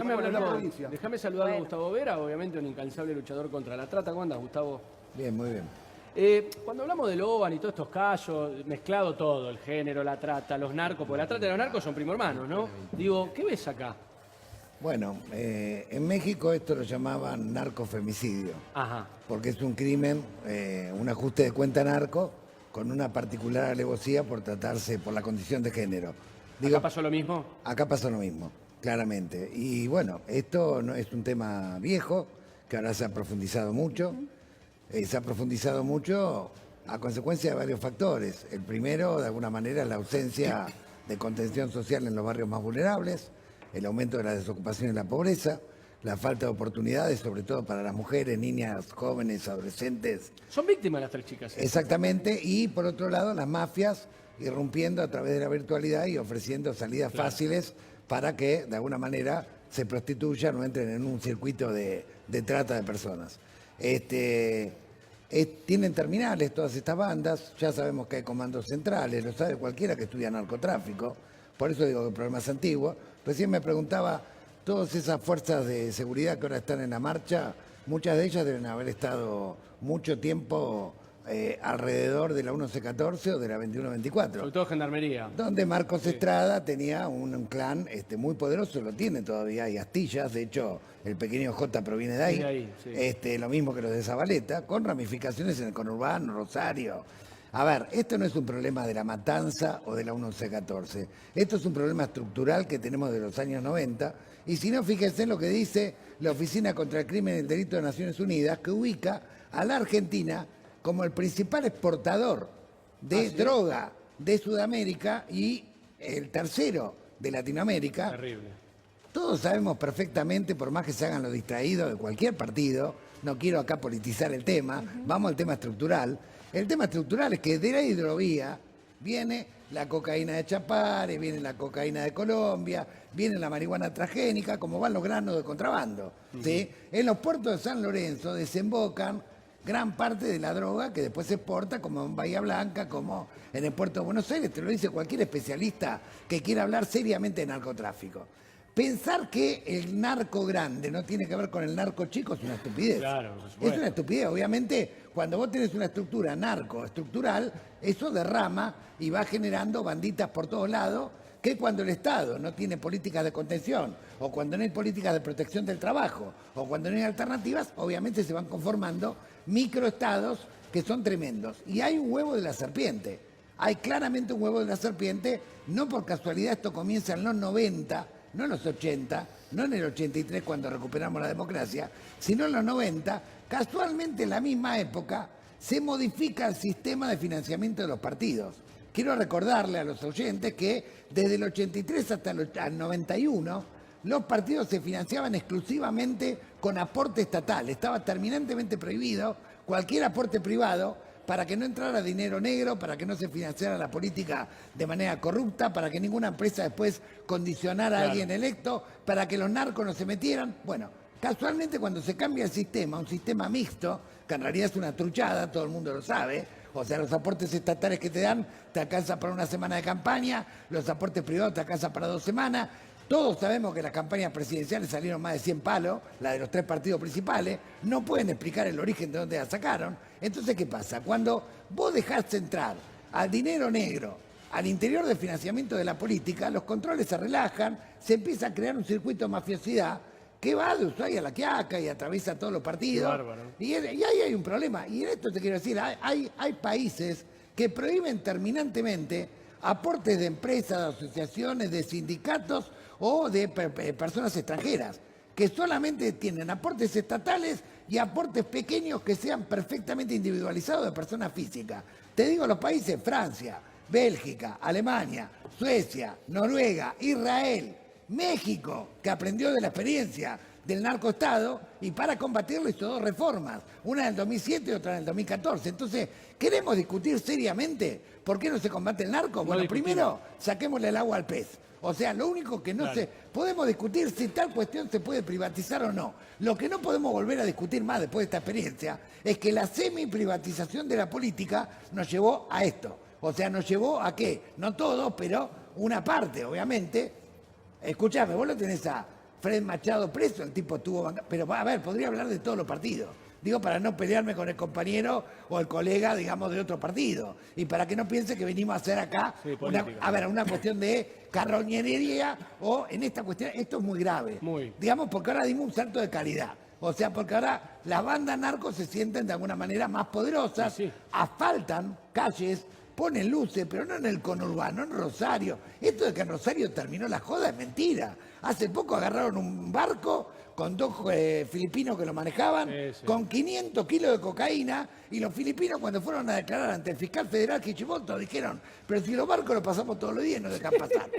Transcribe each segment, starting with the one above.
déjame bueno, hablar la con, provincia. déjame saludar a Bueno. Gustavo Vera, obviamente un incansable luchador contra la trata. ¿Cómo andas, Gustavo? Bien, muy bien. Cuando hablamos del OBAN y todos estos casos, mezclado todo, el género, la trata, los narcos, porque la trata y los narcos son primo hermanos, ¿no? Digo, ¿qué ves acá? Bueno, en México esto lo llamaban narcofemicidio, Ajá. porque es un crimen, un ajuste de cuenta narco, con una particular alevosía por tratarse por la condición de género. ¿Acá pasó lo mismo? Acá pasó lo mismo, claramente. Y bueno, esto no es un tema viejo, que ahora se ha profundizado mucho. Se ha profundizado mucho a consecuencia de varios factores. El primero, de alguna manera, es la ausencia de contención social en los barrios más vulnerables, el aumento de la desocupación y la pobreza, la falta de oportunidades, sobre todo para las mujeres, niñas, jóvenes, adolescentes. Son víctimas las tres chicas. Exactamente, y por otro lado, las mafias irrumpiendo a través de la virtualidad y ofreciendo salidas fáciles para que, de alguna manera, se prostituyan o entren en un circuito de trata de personas. Tienen terminales todas estas bandas, ya sabemos que hay comandos centrales, lo sabe cualquiera que estudia narcotráfico, por eso digo que el problema es antiguo. Recién me preguntaba, todas esas fuerzas de seguridad que ahora están en la marcha, muchas de ellas deben haber estado mucho tiempo alrededor de la 1114 o de la 2124. Sobre todo gendarmería. Donde Marcos Estrada tenía un clan muy poderoso, lo tiene todavía, hay astillas, de hecho el pequeño J proviene de ahí, De ahí, sí. Lo mismo que los de Zabaleta, con ramificaciones en el conurbano, Rosario. A ver, esto no es un problema de la matanza o de la 1114, esto es un problema estructural que tenemos de los años 90, y si no, fíjense en lo que dice la Oficina contra el Crimen y el Delito de Naciones Unidas, que ubica a la Argentina como el principal exportador de droga de Sudamérica y el tercero de Latinoamérica. Terrible. Todos sabemos perfectamente, por más que se hagan los distraídos de cualquier partido, no quiero acá politizar el tema, vamos al tema estructural. El tema estructural es que de la hidrovía viene la cocaína de Chapare, viene la cocaína de Colombia, viene la marihuana transgénica, como van los granos de contrabando. ¿Sí? En los puertos de San Lorenzo desembocan gran parte de la droga que después se exporta, como en Bahía Blanca, como en el puerto de Buenos Aires, te lo dice cualquier especialista que quiera hablar seriamente de narcotráfico. Pensar que el narco grande no tiene que ver con el narco chico es una estupidez. Claro, por supuesto. Es una estupidez. Obviamente, cuando vos tenés una estructura narcoestructural, eso derrama y va generando banditas por todos lados, que cuando el Estado no tiene políticas de contención, o cuando no hay políticas de protección del trabajo, o cuando no hay alternativas, obviamente se van conformando microestados que son tremendos. Y hay un huevo de la serpiente. Hay claramente un huevo de la serpiente, no por casualidad esto comienza en los 90, no en los 80, no en el 83 cuando recuperamos la democracia, sino en los 90, casualmente en la misma época, se modifica el sistema de financiamiento de los partidos. Quiero recordarle a los oyentes que desde el 83 hasta el 91, los partidos se financiaban exclusivamente con aporte estatal. Estaba terminantemente prohibido cualquier aporte privado para que no entrara dinero negro, para que no se financiara la política de manera corrupta, para que ninguna empresa después condicionara a alguien electo, para que los narcos no se metieran. Bueno, casualmente cuando se cambia el sistema, un sistema mixto, que en realidad es una truchada, todo el mundo lo sabe, o sea, los aportes estatales que te dan te alcanza para una semana de campaña, los aportes privados te alcanzan para 2 semanas. Todos sabemos que las campañas presidenciales salieron más de 100 palos, la de los 3 partidos principales, no pueden explicar el origen de dónde la sacaron. Entonces, ¿qué pasa? Cuando vos dejás entrar al dinero negro al interior del financiamiento de la política, los controles se relajan, se empieza a crear un circuito de mafiosidad que va de Ushuaia a La Quiaca y atraviesa todos los partidos. Qué bárbaro. Y ahí hay un problema. Y en esto te quiero decir, hay países que prohíben terminantemente aportes de empresas, de asociaciones, de sindicatos o de personas extranjeras, que solamente tienen aportes estatales y aportes pequeños que sean perfectamente individualizados de personas físicas. Te digo los países: Francia, Bélgica, Alemania, Suecia, Noruega, Israel, México, que aprendió de la experiencia del narcoestado y para combatirlo hizo 2 reformas, una en el 2007 y otra en el 2014. Entonces, ¿queremos discutir seriamente por qué no se combate el narco? Bueno, primero, saquémosle el agua al pez. O sea, lo único que no se... Podemos discutir si tal cuestión se puede privatizar o no. Lo que no podemos volver a discutir más después de esta experiencia es que la semi-privatización de la política nos llevó a esto. O sea, nos llevó a qué, no todo, pero una parte, obviamente. Escuchame, vos lo tenés a Fred Machado preso, el tipo tuvo... Pero a ver, podría hablar de todos los partidos. Digo, para no pelearme con el compañero o el colega, digamos, de otro partido. Y para que no piense que venimos a hacer acá una cuestión de carroñería o en esta cuestión, esto es muy grave. Digamos, porque ahora dimos un salto de calidad. O sea, porque ahora las bandas narcos se sienten de alguna manera más poderosas, asfaltan calles, ponen luces, pero no en el conurbano, en Rosario. Esto de que en Rosario terminó la joda es mentira. Hace poco agarraron un barco con 2 filipinos que lo manejaban, con 500 kilos de cocaína, y los filipinos cuando fueron a declarar ante el fiscal federal Kichimoto dijeron, pero si los barcos los pasamos todos los días y nos dejan pasar.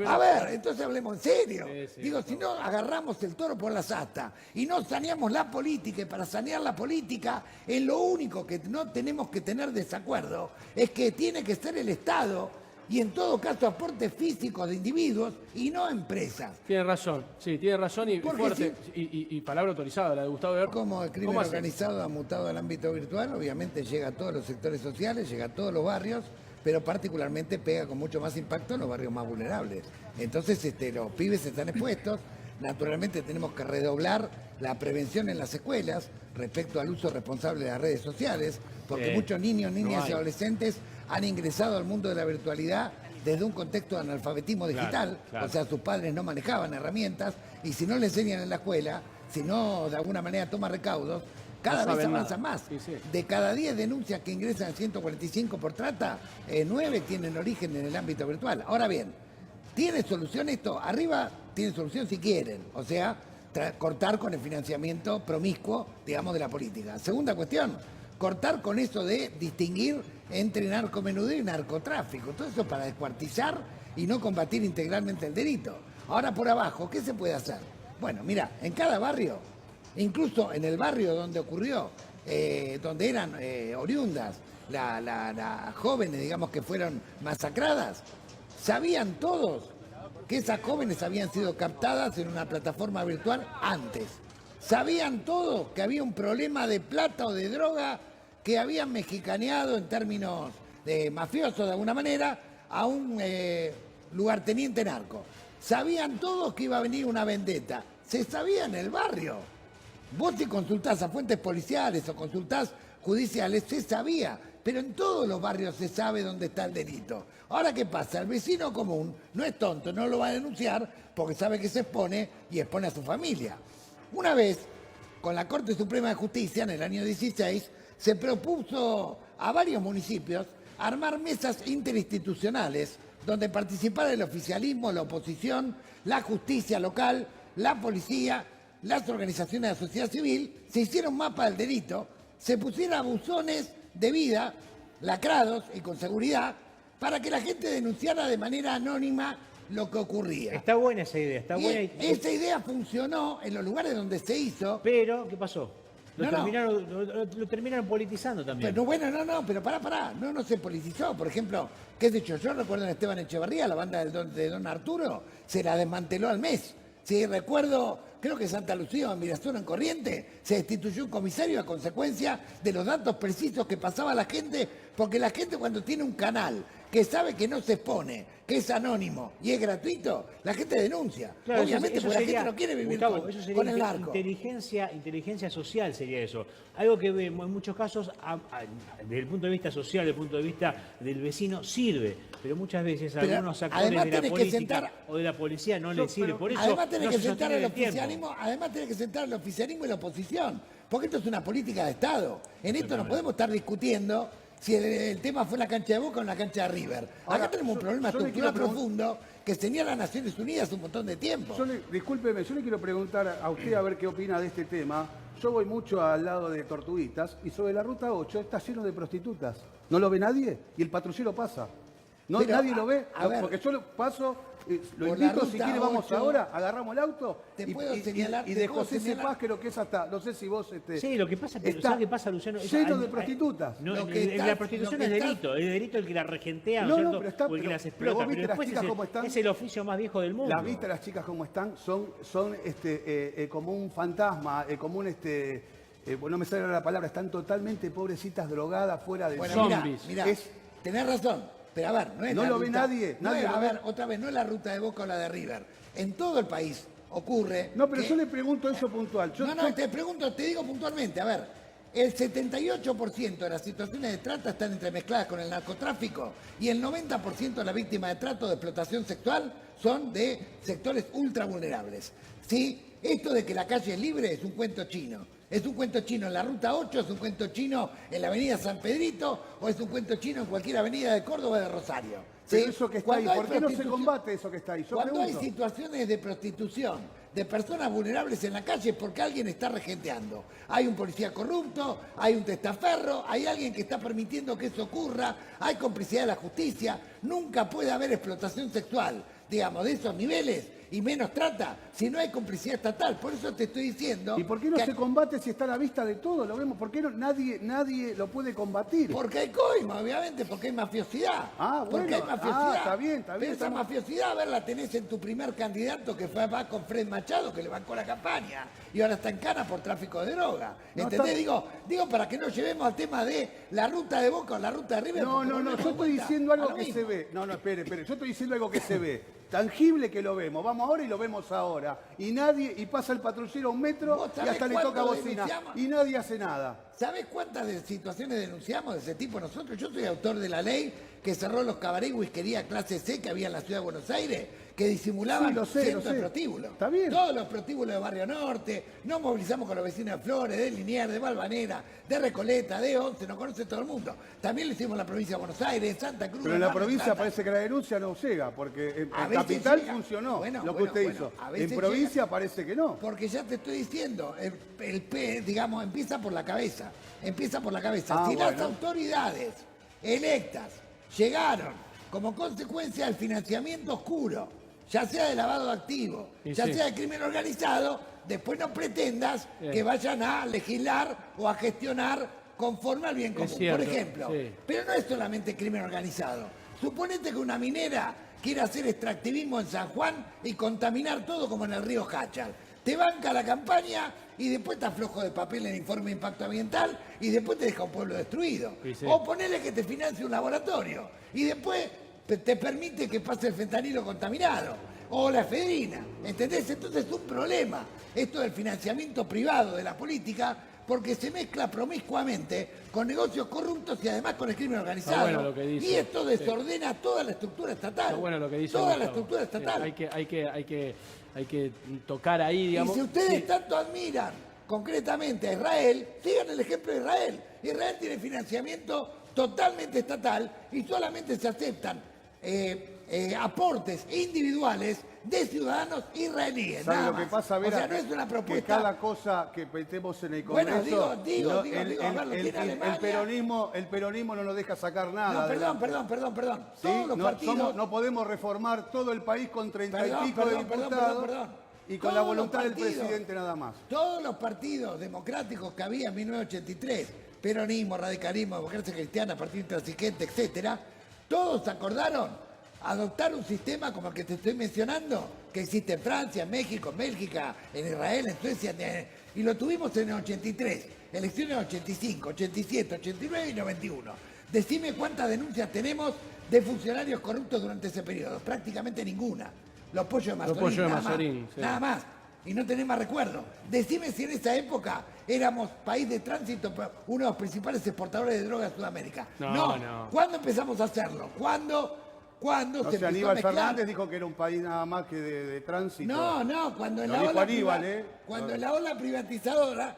A ver, entonces hablemos en serio. Digo, si no agarramos el toro por las astas y no saneamos la política, y para sanear la política, en lo único que no tenemos que tener desacuerdo es que tiene que ser el Estado, y en todo caso aportes físicos de individuos y no empresas. Tiene razón, sí, tiene razón y fuerte. Y palabra autorizada, la de Gustavo Eber. Como el crimen organizado ha mutado al ámbito virtual, obviamente llega a todos los sectores sociales, llega a todos los barrios, pero particularmente pega con mucho más impacto en los barrios más vulnerables. Entonces los pibes están expuestos. Naturalmente tenemos que redoblar la prevención en las escuelas respecto al uso responsable de las redes sociales, porque muchos niños, niñas y adolescentes han ingresado al mundo de la virtualidad desde un contexto de analfabetismo digital, o sea, sus padres no manejaban herramientas, y si no le enseñan en la escuela, si no de alguna manera toma recaudos, cada vez avanza más. De cada 10 denuncias que ingresan al 145 por trata, 9 tienen origen en el ámbito virtual. Ahora bien, ¿tiene solución esto? Arriba tiene solución si quieren, o sea, cortar con el financiamiento promiscuo, digamos, de la política. Segunda cuestión, cortar con eso de distinguir entre narcomenudeo y narcotráfico. Todo eso para descuartizar y no combatir integralmente el delito. Ahora por abajo, ¿qué se puede hacer? Bueno, mira, en cada barrio, incluso en el barrio donde ocurrió, donde eran oriundas las jóvenes, digamos, que fueron masacradas, sabían todos que esas jóvenes habían sido captadas en una plataforma virtual antes. Sabían todos que había un problema de plata o de droga que habían mexicaneado en términos de mafiosos de alguna manera a un lugarteniente narco. Sabían todos que iba a venir una vendetta. Se sabía en el barrio. Vos si consultás a fuentes policiales o consultás judiciales, se sabía. Pero en todos los barrios se sabe dónde está el delito. Ahora, ¿qué pasa? El vecino común no es tonto, no lo va a denunciar porque sabe que se expone y expone a su familia. Una vez, con la Corte Suprema de Justicia, en el año 16, se propuso a varios municipios armar mesas interinstitucionales donde participara el oficialismo, la oposición, la justicia local, la policía, las organizaciones de la sociedad civil, se hiciera un mapa del delito, se pusiera buzones de vida, lacrados y con seguridad, para que la gente denunciara de manera anónima lo que ocurría. Está buena esa idea, está buena. Esa idea funcionó en los lugares donde se hizo. Pero, ¿qué pasó? Lo terminaron politizando también. Pero bueno, pero pará, no se politizó. Por ejemplo, qué sé yo recuerdo en Esteban Echeverría, la banda de Don Arturo, se la desmanteló al mes. Sí, recuerdo, creo que Santa Lucía o en Mirasol, en Corrientes, se destituyó un comisario a consecuencia de los datos precisos que pasaba la gente, porque la gente cuando tiene un canal que sabe que no se expone, que es anónimo y es gratuito, la gente denuncia. Claro, obviamente, eso porque sería, la gente no quiere vivir Gustavo, eso sería con el narco. Inteligencia social sería eso. Algo que en muchos casos, desde el punto de vista social, desde el punto de vista del vecino, sirve. Pero muchas veces algunos actores de la política o de la policía no les sirve. Por eso además tenés no que se sentar sostiene al el tiempo. oficialismo, además tenés que sentar al oficialismo y la oposición, porque esto es una política de Estado. En esto no podemos estar discutiendo si el tema fue en la cancha de Boca o en la cancha de River. Acá tenemos un problema estructural profundo que señala a Naciones Unidas un montón de tiempo. Discúlpeme, yo le quiero preguntar a usted a ver qué opina de este tema. Yo voy mucho al lado de Tortuguitas y sobre la ruta 8 está lleno de prostitutas. ¿No lo ve nadie? Y el patrullero pasa. No, pero, nadie lo ve, a ver, porque yo lo paso, lo por invito, la si ruta quiere vamos 8, ahora, agarramos el auto y de José Cepaz, creo que es hasta, no sé si vos... Sí, lo que pasa, ¿sabes qué pasa, Luciano? Lleno de prostitutas. La prostitución es delito, es delito el que la regentea, ¿no es cierto? O el que las explota, pero después es el oficio más viejo del mundo. ¿Las viste las chicas como están? Son como un fantasma, como un... no me sale la palabra, están totalmente pobrecitas, drogadas, fuera de zombies. Mirá, tenés razón. Pero a ver, no es no la lo ruta, ve nadie. A ver, otra vez, no es la ruta de Boca o la de River. En todo el país, ocurre... No, pero que- yo le pregunto eso puntual. te digo puntualmente, a ver, el 78% de las situaciones de trata están entremezcladas con el narcotráfico y el 90% de las víctimas de trato de explotación sexual son de sectores ultra vulnerables. ¿Sí? Esto de que la calle es libre es un cuento chino. ¿Es un cuento chino en la Ruta 8, es un cuento chino en la Avenida San Pedrito o es un cuento chino en cualquier avenida de Córdoba o de Rosario? ¿Sí? Pero eso que está ahí, Cuando hay ¿por qué no se prostitución- combate eso que está ahí? Yo Cuando hay pregunto. situaciones de prostitución de personas vulnerables en la calle es porque alguien está regenteando. Hay un policía corrupto, hay un testaferro, hay alguien que está permitiendo que eso ocurra, hay complicidad de la justicia. Nunca puede haber explotación sexual, digamos, de esos niveles y menos trata si no hay complicidad estatal. Por eso te estoy diciendo... ¿Y por qué no que- se combate si está a la vista de todo? Lo vemos. ¿Por qué nadie lo puede combatir? Porque hay coima, obviamente, porque hay mafiosidad. Ah, Porque bueno. hay mafiosidad. Está bien, Pero esa estamos- mafiosidad, a ver, la tenés en tu primer candidato que va con Fred Machado, que le bancó la campaña. Y ahora está en cana por tráfico de droga. No, ¿Entendés? está- Digo, para que no llevemos al tema de la ruta de Boca o la ruta de River. No, porque no, no, volvemos yo de estoy vuelta diciendo a algo lo que mismo. se ve. No, espere. Yo estoy diciendo algo que se ve. Tangible que lo vemos. Vamos ahora y lo vemos ahora. Y pasa el patrullero a un metro ¿Vos y sabés hasta le cuánto toca bocina. denunciamos? Y nadie hace nada. ¿Sabés cuántas situaciones denunciamos de ese tipo nosotros? Yo soy autor de la ley que cerró los cabaret y whiskería clase C que había en la ciudad de Buenos Aires, que disimulaban Sí, lo sé, cientos lo sé. de prostíbulos. Está bien. Todos los prostíbulos de Barrio Norte, nos movilizamos con los vecinos de Flores, de Liniers, de Valvanera, de Recoleta, de Once, nos conoce todo el mundo. También lo hicimos en la provincia de Buenos Aires, en Santa Cruz. Pero en la Mar del provincia Plata. parece que la denuncia no llega, porque en A veces Capital llega. funcionó Bueno, lo que bueno, usted bueno, hizo. a veces En provincia parece que no. Porque ya te estoy diciendo, digamos, empieza por la cabeza. Empieza por la cabeza. Ah, Si las bueno. autoridades electas llegaron como consecuencia del financiamiento oscuro, ya sea de lavado de activos, Y ya sí. sea de crimen organizado, después no pretendas que vayan a legislar o a gestionar conforme al bien común. cierto, Por ejemplo, sí. pero no es solamente crimen organizado. Suponete que una minera quiere hacer extractivismo en San Juan y contaminar todo como en el río Hachal. Te banca la campaña y después te aflojo de papel en informe de impacto ambiental y después te deja un pueblo destruido. Sí, sí. O ponele que te financie un laboratorio y después te permite que pase el fentanilo contaminado o la efedrina. ¿Entendés? Entonces es un problema esto del financiamiento privado de la política porque se mezcla promiscuamente con negocios corruptos y además con el crimen organizado. bueno lo que dice. Y esto desordena toda la estructura estatal. Está bueno lo que dice Toda la Gustavo. estructura estatal. Hay que tocar ahí, digamos. Y si ustedes Sí. tanto admiran concretamente a Israel, sigan el ejemplo de Israel. Israel tiene financiamiento totalmente estatal y solamente se aceptan aportes individuales de ciudadanos israelíes. ¿Sabe nada lo que más. pasa, Vera? O sea, no es una Que propuesta. cada cosa que metemos en el Bueno, Congreso... digo, no, a ver, lo tiene Alemania. el peronismo no nos deja sacar nada. No, perdón. ¿Sí? Todos los partidos. No podemos reformar todo el país con 30 y pico de Perdón, diputados y con Todos la los voluntad del partidos, presidente nada más. Todos los partidos democráticos que había en 1983, peronismo, radicalismo, democracia cristiana, partido intransigente, etcétera, todos acordaron adoptar un sistema como el que te estoy mencionando, que existe en Francia, en México, en Bélgica, en Israel, en Suecia, y lo tuvimos en el 83, elecciones 85, 87, 89 y 91. Decime cuántas denuncias tenemos de funcionarios corruptos durante ese periodo. Prácticamente ninguna. Los pollos de Mazorín, pollos de nada Mazorín, más, sí. nada más. Y no tenés más recuerdo. Decime si en esa época éramos país de tránsito, uno de los principales exportadores de drogas de Sudamérica. No. ¿Cuándo empezamos a hacerlo? ¿Cuándo No se sé, empezó a Aníbal mezclar? Fernández dijo que era un país nada más que de tránsito. No, cuando en Lo la dijo ola Aníbal, cuando en la ola privatizadora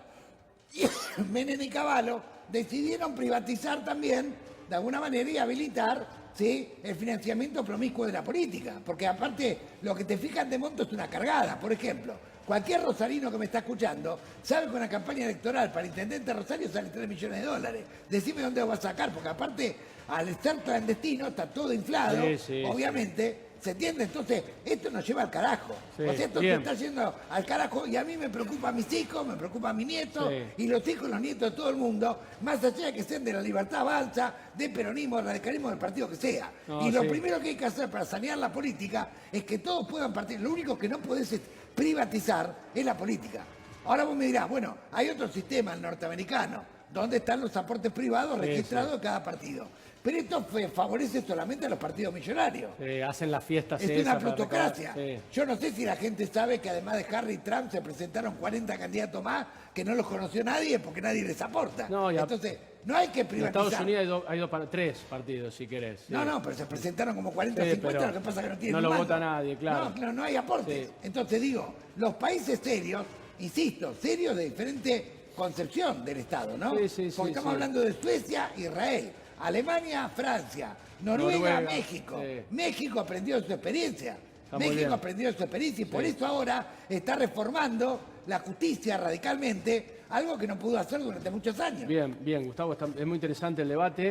Menem y Cavallo decidieron privatizar también, de alguna manera, y habilitar, ¿sí?, el financiamiento promiscuo de la política. Porque aparte, lo que te fijan de monto es una cargada. Por ejemplo, cualquier rosarino que me está escuchando sabe que una campaña electoral para intendente de Rosario sale 3 millones de dólares. Decime dónde lo vas a sacar, porque aparte, al estar clandestino, está todo inflado, Sí, obviamente. ¿Se entiende? Entonces, esto nos lleva al carajo. Sí, O sea, esto bien. te está yendo al carajo y a mí me preocupa a mis hijos, me preocupa a mi nieto Sí. y los hijos y los nietos de todo el mundo, más allá de que sean de la libertad balsa, de peronismo, de radicalismo, del partido que sea. No, y lo sí. primero que hay que hacer para sanear la política es que todos puedan partir. Lo único que no podés es privatizar es la política. Ahora vos me dirás, bueno, hay otro sistema, el norteamericano, donde están los aportes privados registrados de cada partido. Pero esto favorece solamente a los partidos millonarios. Hacen las fiestas. Es una plutocracia. Sí. Yo no sé si la gente sabe que además de Harry y Trump se presentaron 40 candidatos más que no los conoció nadie porque nadie les aporta. No, entonces, no hay que En privatizar. Estados Unidos hay tres partidos, si querés. Sí. No, pero se presentaron como 40 o Sí, 50, pero lo que pasa es que no tienen no lo mando. vota nadie, claro. No hay aportes. Sí. Entonces digo, los países serios, insisto, serios de diferente concepción del Estado, ¿no? Sí, Porque estamos hablando de Suecia, Israel, Alemania, Francia, Noruega, México. Sí. México aprendió de su experiencia. Está muy bien. México aprendió de su experiencia y por eso ahora está reformando la justicia radicalmente, algo que no pudo hacer durante muchos años. Bien, Gustavo, es muy interesante el debate.